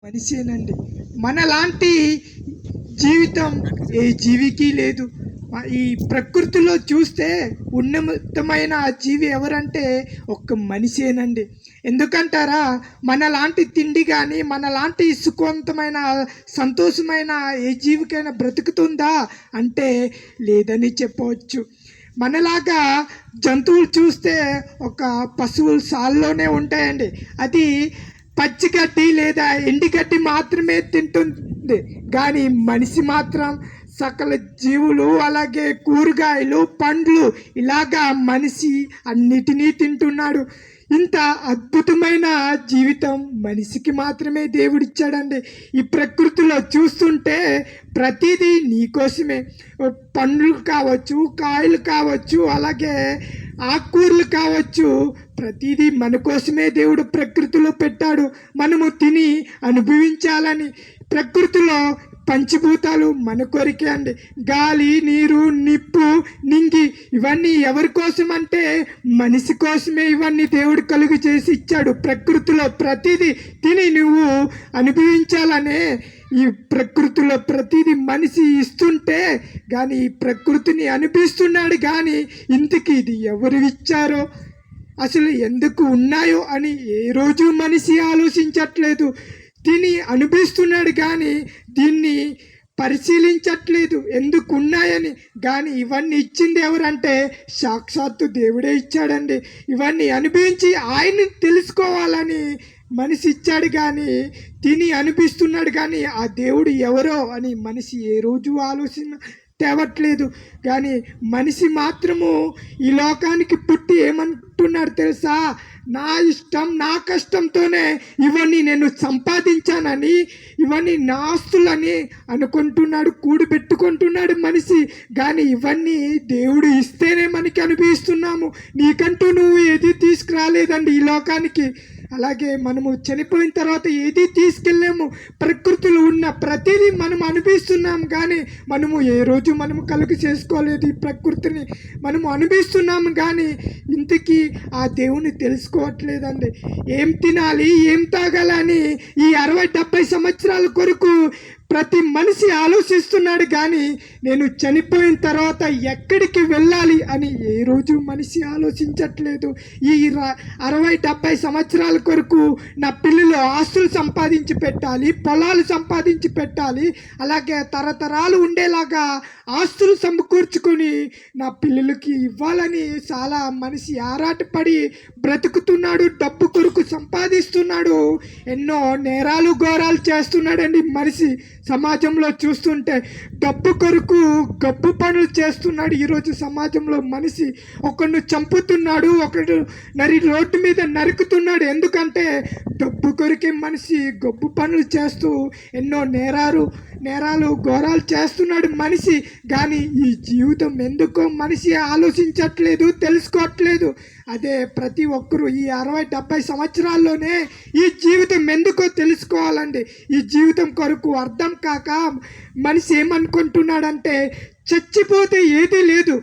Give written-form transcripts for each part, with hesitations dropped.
మనిషేనండి. మనలాంటి జీవితం ఏ జీవికి లేదు. ఈ ప్రకృతిలో చూస్తే ఉన్నతమైన ఆ జీవి ఎవరంటే ఒక్క మనిషేనండి. ఎందుకంటారా, మనలాంటి తిండి కానీ మనలాంటి సుఖవంతమైన సంతోషమైన ఏ జీవికైనా బ్రతుకుతుందా అంటే లేదని చెప్పవచ్చు. మనలాగా జంతువులు చూస్తే ఒక పశువులు సాల్లోనే ఉంటాయండి. అది పచ్చిగడ్డి లేదా ఎండిగడ్డి మాత్రమే తింటుంది. కానీ మనిషి మాత్రం సకల జీవులు, అలాగే కూరగాయలు, పండ్లు, ఇలాగా మనిషి అన్నిటినీ తింటున్నాడు. ఇంత అద్భుతమైన జీవితం మనిషికి మాత్రమే దేవుడిచ్చాడండి. ఈ ప్రకృతిలో చూస్తుంటే ప్రతిదీ నీకోసమే. పండ్లు కావచ్చు, కాయలు కావచ్చు, అలాగే ఆకుకూరలు కావచ్చు, ప్రతిదీ మన కోసమే దేవుడు ప్రకృతిలో పెట్టాడు. మనము తిని అనుభవించాలని. ప్రకృతిలో పంచభూతాలు మన కొరికే అండి. గాలి, నీరు, నిప్పు, నింగి ఇవన్నీ ఎవరి కోసం అంటే మనిషి కోసమే ఇవన్నీ దేవుడు కలుగు చేసి ఇచ్చాడు. ప్రకృతిలో ప్రతిదీ తిని నువ్వు అనుభవించాలనే ఈ ప్రకృతిలో ప్రతిదీ మనిషి ఇస్తుంటే కానీ ఈ ప్రకృతిని అనిపిస్తున్నాడు. కానీ ఇంతకీ ఇది ఎవరు ఇచ్చారో, అసలు ఎందుకు ఉన్నాయో అని ఏ రోజు మనిషి ఆలోచించట్లేదు. దీన్ని అనిపిస్తున్నాడు కానీ దీన్ని పరిశీలించట్లేదు ఎందుకు ఉన్నాయని. కానీ ఇవన్నీ ఇచ్చింది ఎవరంటే సాక్షాత్తు దేవుడే ఇచ్చాడండి. ఇవన్నీ అనుభవించి ఆయన్ని తెలుసుకోవాలని మనిషి ఇచ్చాడు. కానీ తిని అనిపిస్తున్నాడు కానీ ఆ దేవుడు ఎవరో అని మనిషి ఏ రోజు ఆలోచన తేవట్లేదు. కానీ మనిషి మాత్రము ఈ లోకానికి పుట్టి ఏమంటున్నాడు తెలుసా, నా ఇష్టం నా కష్టంతోనే ఇవన్నీ నేను సంపాదించానని, ఇవన్నీ నా ఆస్తులని అనుకుంటున్నాడు, కూడిపెట్టుకుంటున్నాడు మనిషి. కానీ ఇవన్నీ దేవుడు ఇస్తేనే మనకి అనుభవిస్తున్నాము. నీకంటూ నువ్వు ఏది తీసుకురాలేదండి ఈ లోకానికి. అలాగే మనము చనిపోయిన తర్వాత ఏది తీసుకెళ్ళాము. ప్రకృతిలో ఉన్న ప్రతిదీ మనం అనుభవిస్తున్నాం. కానీ మనము ఏ రోజు మనము కలుగు చేసుకోలేదు. ఈ ప్రకృతిని మనము అనుభవిస్తున్నాము కానీ ఇంతకీ ఆ దేవుని తెలుసుకోవట్లేదండి. ఏం తినాలి, ఏం తాగాలని ఈ 60-70 సంవత్సరాల కొరకు ప్రతి మనిషి ఆలోచిస్తున్నాడు. కానీ నేను చనిపోయిన తర్వాత ఎక్కడికి వెళ్ళాలి అని ఏ రోజు మనిషి ఆలోచించట్లేదు. ఈ 60-70 సంవత్సరాల కొరకు నా పిల్లలు ఆస్తులు సంపాదించి పెట్టాలి, పొలాలు సంపాదించి పెట్టాలి, అలాగే తరతరాలు ఉండేలాగా ఆస్తులు సమకూర్చుకొని నా పిల్లలకి ఇవ్వాలని చాలా మనిషి ఆరాటపడి బ్రతుకుతున్నాడు. డబ్బు కొరకు సంపాదిస్తున్నాడు. ఎన్నో నేరాలు ఘోరాలు చేస్తున్నాడండి మనిషి. సమాజంలో చూస్తుంటే డబ్బు కొరకు గబ్బు పనులు చేస్తున్నాడు. ఈరోజు సమాజంలో మనిషి ఒకరిని చంపుతున్నాడు, ఒకడు రోడ్డు మీద నరుకుతున్నాడు. ఎందుకంటే డబ్బు కొరికే మనిషి గబ్బు పనులు చేస్తూ ఎన్నో నేరాలు ఘోరాలు చేస్తున్నాడు మనిషి. కానీ ఈ జీవితం ఎందుకో మనిషి ఆలోచించట్లేదు, తెలుసుకోవట్లేదు. అదే ప్రతి ఒక్కరూ ఈ 60-70 సంవత్సరాల్లోనే ఈ జీవితం ఎందుకో తెలుసుకోవాలండి. ఈ జీవితం కొరకు అర్థం కాక మనిషి ఏమనుకుంటున్నాడంటే చచ్చిపోతే ఏదీ లేదు,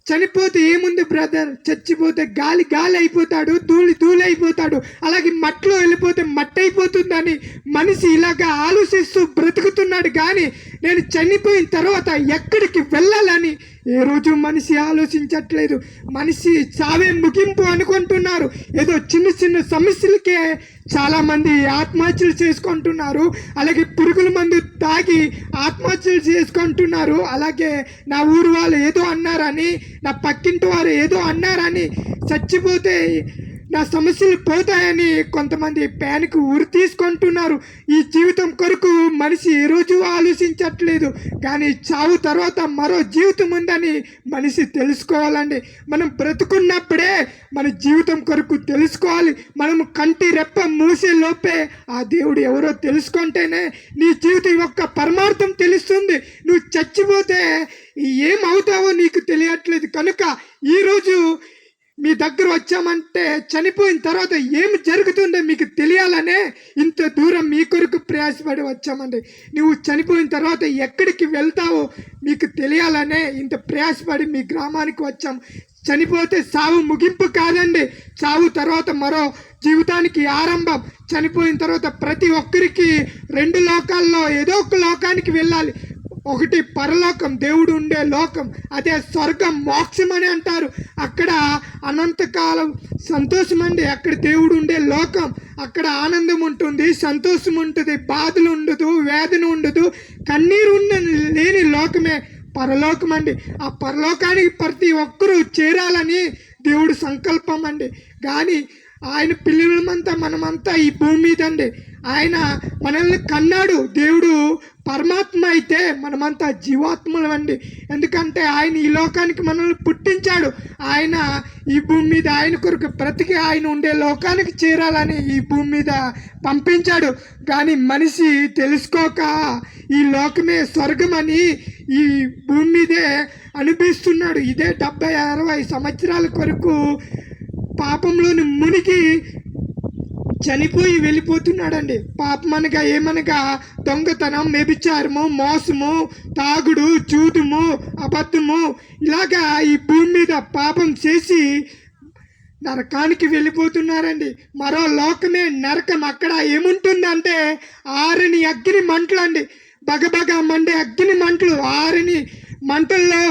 చనిపోతే ఏముంది బ్రదర్, చచ్చిపోతే గాలి అయిపోతాడు, ధూళి అయిపోతాడు, అలాగే మట్టిలో వెళ్ళిపోతే మట్టి అయిపోతుందని మనిషి ఇలాగా ఆలోచిస్తూ బ్రతుకుతున్నాడు. కానీ నేను చనిపోయిన తర్వాత ఎక్కడికి వెళ్ళాలని ఏ రోజు మనిషి ఆలోచించట్లేదు. మనిషి చావే ముగింపు అనుకుంటున్నారు. ఏదో చిన్న సమస్యలకే చాలామంది ఆత్మహత్యలు చేసుకుంటున్నారు. అలాగే పురుగుల మందు తాగి ఆత్మహత్యలు చేసుకుంటున్నారు. అలాగే నా ఊరు వాళ్ళు ఏదో అన్నారని, నా పక్కింటి వారు ఏదో అన్నారని, చచ్చిపోతే నా సమస్యలు పోతాయని కొంతమంది ప్యానికి ఉరి తీసుకుంటున్నారు. ఈ జీవితం కొరకు మనిషి ఏ రోజు ఆలోచించట్లేదు. కానీ చావు తర్వాత మరో జీవితం ఉందని మనిషి తెలుసుకోవాలండి. మనం బ్రతుకున్నప్పుడే మన జీవితం కొరకు తెలుసుకోవాలి. మనము కంటి రెప్ప మూసే లోపే ఆ దేవుడు ఎవరో తెలుసుకుంటేనే నీ జీవితం యొక్క పరమార్థం తెలుస్తుంది. నువ్వు చచ్చిపోతే ఏమవుతావో నీకు తెలియట్లేదు. కనుక ఈరోజు మీ దగ్గర వచ్చామంటే చనిపోయిన తర్వాత ఏమి జరుగుతుందో మీకు తెలియాలనే ఇంత దూరం మీ కొరకు ప్రయాసపడి వచ్చామండి. నువ్వు చనిపోయిన తర్వాత ఎక్కడికి వెళ్తావో మీకు తెలియాలనే ఇంత ప్రయాసపడి మీ గ్రామానికి వచ్చాం. చనిపోతే సావు ముగింపు కాదండి, సావు తర్వాత మరో జీవితానికి ఆరంభం. చనిపోయిన తర్వాత ప్రతి ఒక్కరికి రెండు లోకాల్లో ఏదో ఒక లోకానికి వెళ్ళాలి. ఒకటి పరలోకం, దేవుడు ఉండే లోకం, అదే స్వర్గం, మోక్షం అని అంటారు. అక్కడ అనంతకాలం సంతోషం అండి, అక్కడ దేవుడు ఉండే లోకం. అక్కడ ఆనందం ఉంటుంది, సంతోషం ఉంటుంది, బాధలు ఉండదు, వేదన ఉండదు, కన్నీరు లేని లోకమే పరలోకం అండి. ఆ పరలోకానికి ప్రతి ఒక్కరూ చేరాలని దేవుడు సంకల్పం అండి. కానీ ఆయన పిల్లలమంతా మనమంతా ఈ భూమి మీద అండి. ఆయన మనల్ని కన్నాడు. దేవుడు పరమాత్మ అయితే మనమంతా జీవాత్మలు అండి. ఎందుకంటే ఆయన ఈ లోకానికి మనల్ని పుట్టించాడు. ఆయన ఈ భూమి మీద ఆయన కొరకు బ్రతికి ఆయన ఉండే లోకానికి చేరాలని ఈ భూమి మీద పంపించాడు. కానీ మనిషి తెలుసుకోక ఈ లోకమే స్వర్గమని ఈ భూమి మీదే అనిపిస్తున్నాడు. ఇదే 70-60 సంవత్సరాల కొరకు పాపంలోని మునిగి చనిపోయి వెళ్ళిపోతున్నాడండి. పాపం అనగా ఏమనగా దొంగతనం, వ్యభిచారము, మోసము, తాగుడు, చూదుము, అబద్ధము, ఇలాగా ఈ భూమి మీద పాపం చేసి నరకానికి వెళ్ళిపోతున్నారండి. మరో లోకమే నరకం. అక్కడ ఏముంటుందంటే ఆరని అగ్ని మంటలు అండి, బగబగ మండే అగ్ని మంటలు, ఆరని మంటల్లో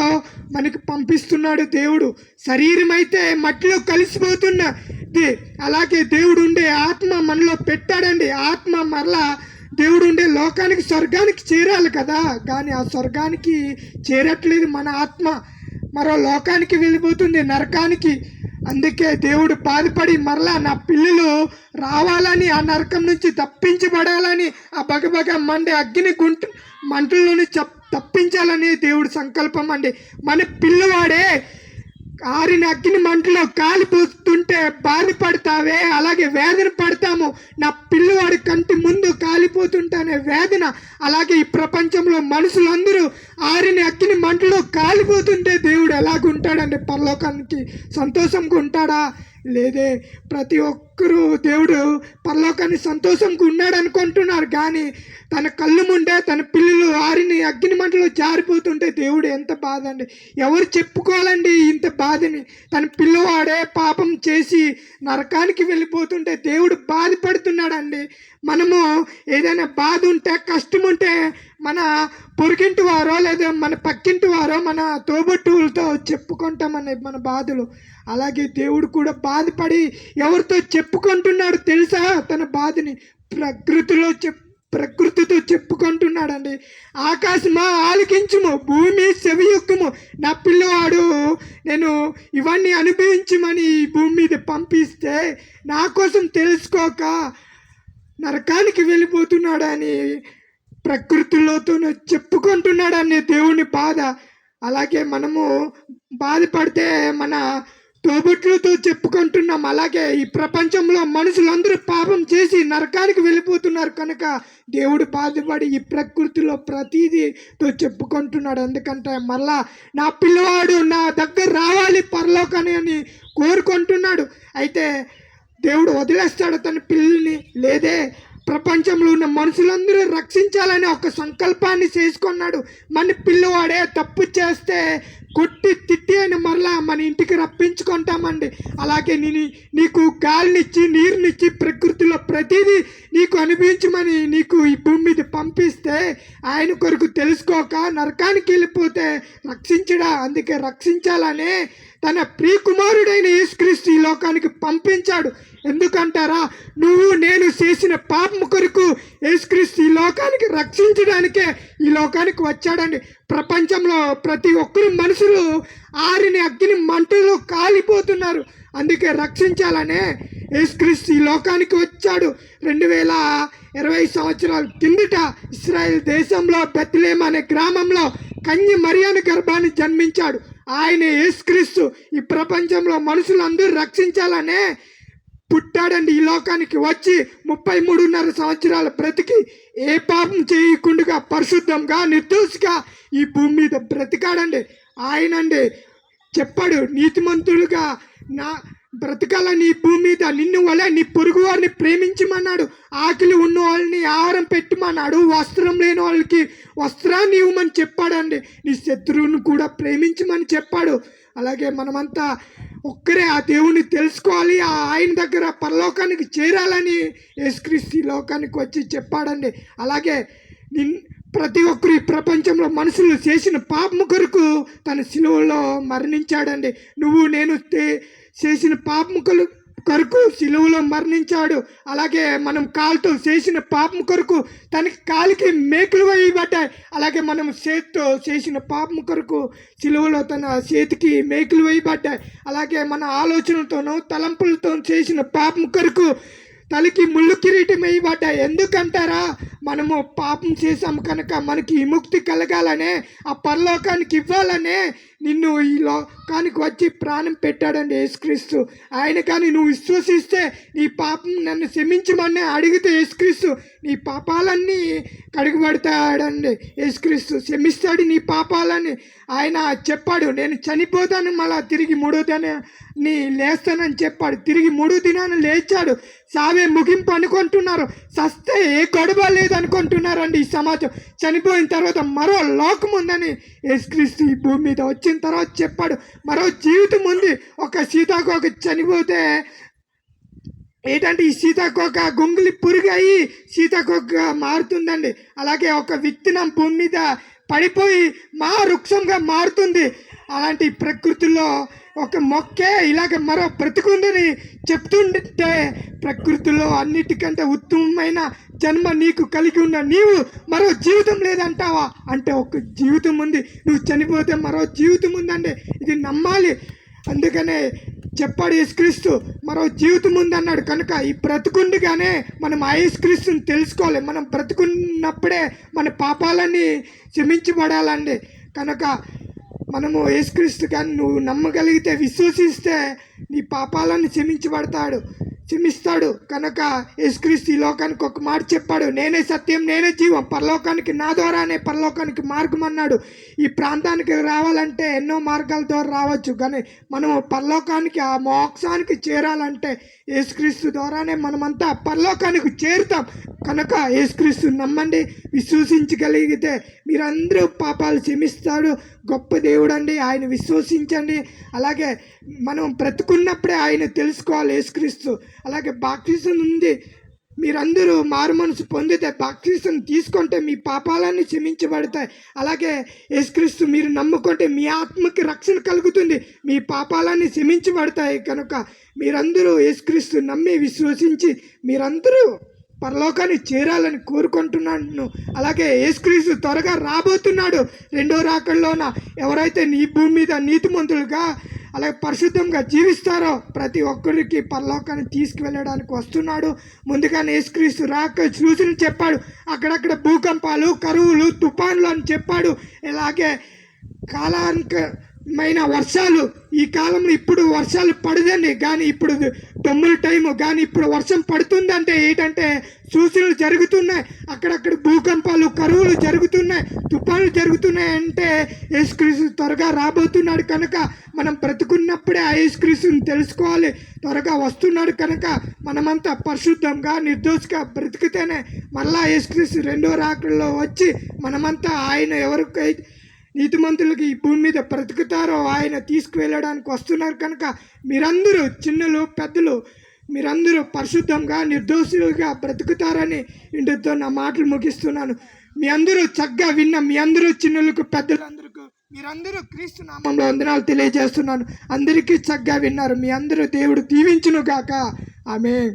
మనకి పంపిస్తున్నాడు దేవుడు. శరీరం అయితే మట్టిలో కలిసిపోతున్నది, అలాగే దేవుడు ఉండే ఆత్మ మనలో పెట్టాడండి. ఆత్మ మరలా దేవుడు ఉండే లోకానికి, స్వర్గానికి చేరాలి కదా, కానీ ఆ స్వర్గానికి చేరట్లేదు. మన ఆత్మ మరో లోకానికి వెళ్ళిపోతుంది, నరకానికి. అందుకే దేవుడు బాధపడి మరలా నా పిల్లలు రావాలని, ఆ నరకం నుంచి తప్పించబడాలని, ఆ బగబగ మండే అగ్ని మంటల్లోని తప్పించాలని దేవుడు సంకల్పం అండి. మన పిల్లవాడే ఆరిన అగ్ని మంటలో కాలిపోతుంటే బాధపడతావే, అలాగే వేదన పడతాము. నా పిల్లవాడి కంటి ముందు కాలిపోతుంటానే వేదన, అలాగే ఈ ప్రపంచంలో మనుషులందరూ ఆరిన అగ్ని మంటలో కాలిపోతుంటే దేవుడు ఎలాగుంటాడండి? పరలోకానికి సంతోషంగా ఉంటాడా? లేదే. ప్రతి ఒక్కరూ దేవుడు పరలోకాన్ని సంతోషంగా ఉన్నాడు అనుకుంటున్నారు, కానీ తన కళ్ళు ముందే తన పిల్లలు ఆరిని అగ్ని మంటలో జారిపోతుంటే దేవుడు ఎంత బాధ అండి. ఎవరు చెప్పుకోవాలండి ఇంత బాధని? తన పిల్లవాడే పాపం చేసి నరకానికి వెళ్ళిపోతుంటే దేవుడు బాధపడుతున్నాడండి. మనము ఏదైనా బాధ ఉంటే, కష్టం ఉంటే మన పొరుగింటి వారో లేదా మన పక్కింటి వారో మన తోబుట్టువులతో చెప్పుకుంటామని మన బాధలు. అలాగే దేవుడు కూడా బాధపడి ఎవరితో చెప్పుకుంటున్నాడు తెలుసా? తన బాధని ప్రకృతితో చెప్పుకుంటున్నాడండి. ఆకాశమా ఆలకించుము, భూమి చెవియొక్కుము, నా పిల్లవాడు నేను ఇవన్నీ అనుభవించమని ఈ భూమి మీద పంపిస్తే నా కోసం తెలుసుకోక నరకానికి వెళ్ళిపోతున్నాడని ప్రకృతిలోతో చెప్పుకుంటున్నాడని దేవుని బాధ. అలాగే మనము బాధపడితే మన తోబుట్లతో చెప్పుకుంటున్నాం. అలాగే ఈ ప్రపంచంలో మనుషులందరూ పాపం చేసి నరకానికి వెళ్ళిపోతున్నారు కనుక దేవుడు బాధపడి ఈ ప్రకృతిలో ప్రతిదీతో చెప్పుకుంటున్నాడు. ఎందుకంటే మళ్ళా నా పిల్లవాడు నా దగ్గర రావాలి పరలోకాన్ని అని కోరుకుంటున్నాడు. అయితే దేవుడు వదిలేస్తాడు తన పిల్లల్ని? లేదే. ప్రపంచంలో ఉన్న మనుషులందరూ రక్షించాలని ఒక సంకల్పాన్ని చేసుకున్నాడు. మన పిల్లవాడే తప్పు చేస్తే కొట్టి తిట్టి అని మరలా మన ఇంటికి రప్పించుకుంటామండి. అలాగే నీకు గాలినిచ్చి నీరునిచ్చి ప్రకృతిలో ప్రతిదీ నీకు అనుభవించమని నీకు ఈ భూమి మీద పంపిస్తే ఆయన కొరకు తెలుసుకోక నరకానికి వెళ్ళిపోతే రక్షించడా? అందుకే రక్షించాలనే తన ప్రియకుమారుడైన యేసుక్రీస్తు ఈ లోకానికి పంపించాడు. ఎందుకంటారా? నువ్వు నేను చేసిన పాపం కొరకు యేసుక్రీస్తు ఈ లోకానికి రక్షించడానికే ఈ లోకానికి వచ్చాడండి. ప్రపంచంలో ప్రతి ఒక్కరు మనుషులు ఆరిని అగ్ని మంటలో కాలిపోతున్నారు. అందుకే రక్షించాలనే యేసుక్రీస్తు ఈ లోకానికి వచ్చాడు. 2020 సంవత్సరాల కిందట ఇశ్రాయేల్ దేశంలో బెత్లెహేమ్ అనే గ్రామంలో కన్య మరియను గర్భాన్ని జన్మించాడు. ఆయన యేసుక్రీస్తు ఈ ప్రపంచంలో మనుషులందరూ రక్షించాలనే పుట్టాడండి. ఈ లోకానికి వచ్చి 33.5 సంవత్సరాలు బ్రతికి ఏ పాపం చేయకుండా పరిశుద్ధంగా నిర్దోషిగా ఈ భూమి మీద బ్రతికాడండి. ఆయనండి చెప్పాడు, నీతిమంతులుగా నా బ్రతకాలని ఈ భూమి మీద నిన్ను వలె నీ పొరుగు వారిని ప్రేమించమన్నాడు. ఆకలి ఉన్న వాళ్ళని ఆహారం పెట్టమన్నాడు. వస్త్రం లేని వాళ్ళకి వస్త్రాన్ని ఇవ్వమని చెప్పాడండి. నీ శత్రువును కూడా ప్రేమించమని చెప్పాడు. అలాగే మనమంతా ఒక్కరే ఆ దేవుని తెలుసుకోవాలి, ఆయన దగ్గర పరలోకానికి చేరాలని యేసుక్రీస్తు ఈ లోకానికి వచ్చి చెప్పాడండి. అలాగే ప్రతి ఒక్కరు ఈ ప్రపంచంలో మనుషులు చేసిన పాపము కొరకు తన సిలువలో మరణించాడండి. నువ్వు నేను చేసిన పాపము కొరకు సిలువలో మరణించాడు. అలాగే మనం కాలుతో చేసిన పాపం కొరకు తనకి కాలికి మేకులు వేయబడ్డాయి. అలాగే మనం చేతితో చేసిన పాపం కొరకు సిలువలో తన చేతికి మేకులు వేయబడ్డాయి. అలాగే మన ఆలోచనలతోనూ తలంపులతో చేసిన పాపం కొరకు తలకి ముళ్ళు కిరీటం వేయబడ్డాయి. ఎందుకంటారా? మనము పాపం చేసాము కనుక మనకి విముక్తి కలగాలనే, ఆ పరలోకానికి ఇవ్వాలనే నిన్ను ఈ లోకానికి వచ్చి ప్రాణం పెట్టాడండి యేసుక్రీస్తు. ఆయన కానీ నువ్వు విశ్వసిస్తే నీ పాపం నన్ను క్షమించమని అడిగితే యేసుక్రీస్తు నీ పాపాలన్నీ కడుగుబడతాడండి. యేసుక్రీస్తు క్షమిస్తాడు నీ పాపాలని. ఆయన చెప్పాడు, నేను చనిపోతాను మళ్ళా తిరిగి 3వ దినాన్ని లేస్తానని చెప్పాడు. తిరిగి 3వ దినాన్ని లేచాడు. సావే ముగింపు అనుకుంటున్నారు, సస్తే ఏ గొడవ లేదనుకుంటున్నారండి ఈ సమాజం. చనిపోయిన తర్వాత మరో లోకం ఉందని యేసుక్రీస్తు ఈ భూమి మీద వచ్చిన తర్వాత చెప్పాడు. మరో జీవితం ఉంది. ఒక సీతాకోక చనిపోతే ఏంటంటే ఈ సీతాకోక గొంగులి పురుగు అయ్యి సీతాకోక మారుతుందండి. అలాగే ఒక విత్తనం భూమి మీద పడిపోయి వృక్షంగా మారుతుంది. అలాంటి ప్రకృతిలో ఒక మొక్కే ఇలాగ మరో బ్రతుకుందని చెప్తుంటే, ప్రకృతిలో అన్నిటికంటే ఉత్తమమైన జన్మ నీకు కలిగి ఉన్న నీవు మరో జీవితం లేదంటావా? అంటే ఒక జీవితం ఉంది, నువ్వు చనిపోతే మరో జీవితం ఉందండి. ఇది నమ్మాలి. అందుకనే చెప్పాడు యేసుక్రీస్తు, మరో జీవితం ఉందన్నాడు. కనుక ఈ బ్రతుకుండగానే మనం ఆ యేసుక్రీస్తుని తెలుసుకోవాలి. మనం బ్రతుకున్నప్పుడే మన పాపాలన్నీ క్షమించబడాలండి. కనుక మనము యేసుక్రీస్తు కానీ నువ్వు నమ్మగలిగితే, విశ్వసిస్తే నీ పాపాలను క్షమిస్తాడు. కనుక యేసుక్రీస్తు ఈ లోకానికి ఒక మాట చెప్పాడు, నేనే సత్యం, నేనే జీవం, పరలోకానికి నా ద్వారానే పరలోకానికి మార్గం అన్నాడు. ఈ ప్రాంతానికి రావాలంటే ఎన్నో మార్గాల ద్వారా రావచ్చు, కానీ మనము పరలోకానికి, ఆ మోక్షానికి చేరాలంటే యేసుక్రీస్తు ద్వారానే మనమంతా పరలోకానికి చేరుతాం. కనుక యేసుక్రీస్తు నమ్మండి, విశ్వసించగలిగితే మీరందరూ పాపాలు క్షమిస్తాడు. గొప్ప దేవుడు అండి, ఆయన విశ్వసించండి. అలాగే మనం బ్రతుకున్నప్పుడే ఆయన తెలుసుకోవాలి యేసుక్రీస్తు. అలాగే బాప్తిసం ఉంది, మీరందరూ మారు మనసు పొందితే బాప్తిసం తీసుకుంటే మీ పాపాలన్నీ క్షమించబడతాయి. అలాగే యేసుక్రీస్తు మీరు నమ్ముకుంటే మీ ఆత్మకి రక్షణ కలుగుతుంది, మీ పాపాలన్నీ క్షమించబడతాయి. కనుక మీరందరూ యేసుక్రీస్తు నమ్మి విశ్వసించి మీరందరూ పరలోకాన్ని చేరాలని కోరుకుంటున్నాను. అలాగే యేసుక్రీస్తు త్వరగా రాబోతున్నాడు. 2వ రాకడలోన ఎవరైతే నీ భూమి మీద నీతిమంతులుగా అలాగే పరిశుద్ధంగా జీవిస్తారో ప్రతి ఒక్కరికి పరలోకాన్ని తీసుకువెళ్ళడానికి వస్తున్నాడు. ముందుగానే యేసుక్రీస్తు రాక సూచన చెప్పాడు. అక్కడక్కడ భూకంపాలు, కరువులు, తుఫాన్లు అని చెప్పాడు. ఇలాగే కాలానికమైన వర్షాలు, ఈ కాలంలో ఇప్పుడు వర్షాలు పడదండి, కానీ ఇప్పుడు దమ్ముల టైము, కానీ ఇప్పుడు వర్షం పడుతుందంటే ఏంటంటే సూచనలు జరుగుతున్నాయి. అక్కడక్కడ భూకంపాలు, కరువులు జరుగుతున్నాయి, తుఫాన్లు జరుగుతున్నాయి. అంటే యేసుక్రీస్తు త్వరగా రాబోతున్నాడు. కనుక మనం బ్రతుకున్నప్పుడే ఆ యేసుక్రీస్తుని తెలుసుకోవాలి. త్వరగా వస్తున్నాడు కనుక మనమంతా పరిశుద్ధంగా నిర్దోషిగా బ్రతికితేనే మళ్ళా యేసుక్రీస్తు 2వ రాకడలో వచ్చి మనమంతా ఆయన ఎవరికైతే నీతిమంతులకి ఈ భూమి మీద బ్రతుకుతారో ఆయన తీసుకువెళ్ళడానికి వస్తున్నారు. కనుక మీరందరూ చిన్నలు పెద్దలు మీరందరూ పరిశుద్ధంగా నిర్దోషులుగా బ్రతుకుతారని ఇంటితో నా మాటలు ముగిస్తున్నాను. మీ అందరూ చక్కగా విన్న మీ అందరూ చిన్నలకు పెద్దలందరికీ మీరందరూ క్రీస్తు నామంలో వందనాలు తెలియజేస్తున్నాను. అందరికీ చక్కగా విన్నారు. మీ అందరూ దేవుడు దీవించును గాక. ఆమేన్.